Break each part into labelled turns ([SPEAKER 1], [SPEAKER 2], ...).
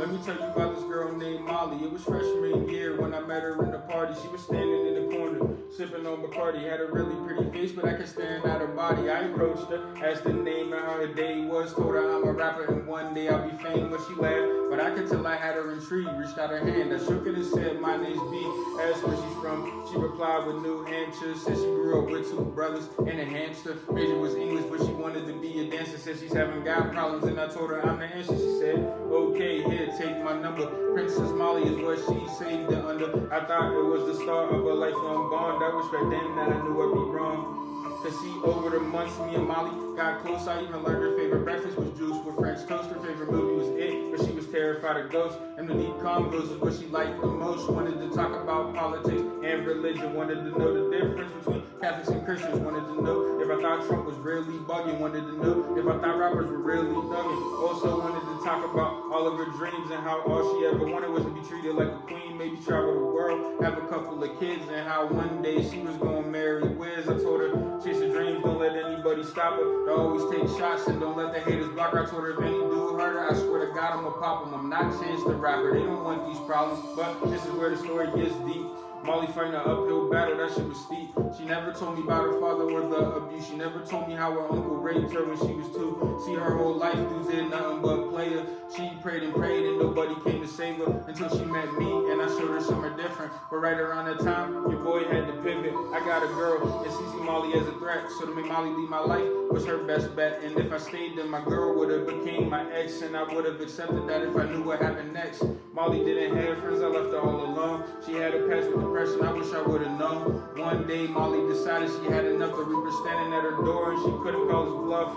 [SPEAKER 1] Let me tell you about this girl named Molly. It was freshman year when I met her in the party. She was standing in the corner, sipping on Bacardi. Had a really pretty face, but I kept staring at her body. I approached her, asked her name and how her day was. Told her I'm a rapper and one day I'll be famous. She laughed, but I could tell I had her intrigued. Reached out her hand, I shook it and said, my name's B. Asked where she's from. She replied with New Hampshire. Said she grew up with 2 brothers and a hamster. Major was English, but she wanted to be a dancer. Said she's having God problems, and I told her I'm the answer. She said, okay, here, take my number. Princess Molly is what she saved it under. I thought it was the start of a lifelong bond. I wish back then that I knew I'd be wrong. Cause see, over the months, me and Molly got close. I even learned her favorite breakfast was juice with French toast. Her favorite movie was It, but she was terrified of ghosts. And the deep convos is what she liked the most. Wanted to talk about politics and religion. Wanted to know the difference between Catholics and Christians. Wanted to know if I thought Trump was really bugging. Wanted to know if I thought rappers were really thugging. Also wanted to talk about all of her dreams and how all she ever wanted was to be treated like a queen. Maybe travel the world, have a couple of kids, and how one day she was gonna marry Wiz. I told her, chase her dreams, don't let anybody stop her. Don't always take shots and don't let the haters block her. I told her if any dude hurt her, I swear to God I'ma pop him. I'm not Chance the Rapper, they don't want these problems. But this is where the story gets deep. Molly fighting an uphill battle, that shit was steep. She never told me about her father or the abuse. She never told me how her uncle raped her when she was 2. See, her whole life dudes did nothing but play her. She prayed and nobody came to save her until she met me, and I showed her something different. But right around that time, your boy had to pivot. I got a girl, and she see Molly as a threat. So to make Molly leave my life was her best bet. And if I stayed, then my girl would have became my ex, and I would have accepted that if I knew what happened next. Molly didn't have friends, I left her all alone. She had a past with depression, I wish I would have known. One day Molly decided she had enough. The Reaper standing at her door and she couldn't call his bluff.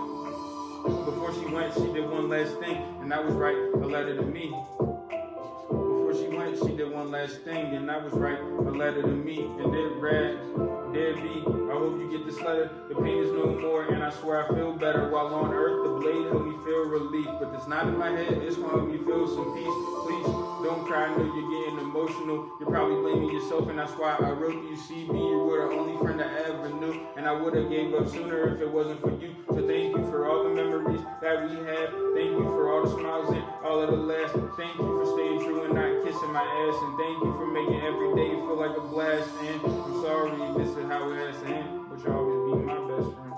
[SPEAKER 1] Before she went, she did one last thing, and that was write a letter to me. Before she went, she did one last thing, and that was write a letter to me. And it read, dear B, I hope you get this letter. The pain is no more, and I swear I feel better. While on earth, the blade helped me feel relief. But it's not in my head, it's gonna help me feel some peace. Please, don't cry, I know you're getting emotional. You're probably blaming yourself, and that's why I wrote you. CB, you were the only friend I ever knew, and I would have gave up sooner if it wasn't for you. So thank you for all the memories that we have. Thank you for all the smiles and all of the laughs. Thank you for staying true and not kissing my ass. And thank you for making every day feel like a blast. And I'm sorry, this is how it has to end, but you'll always be my best friend.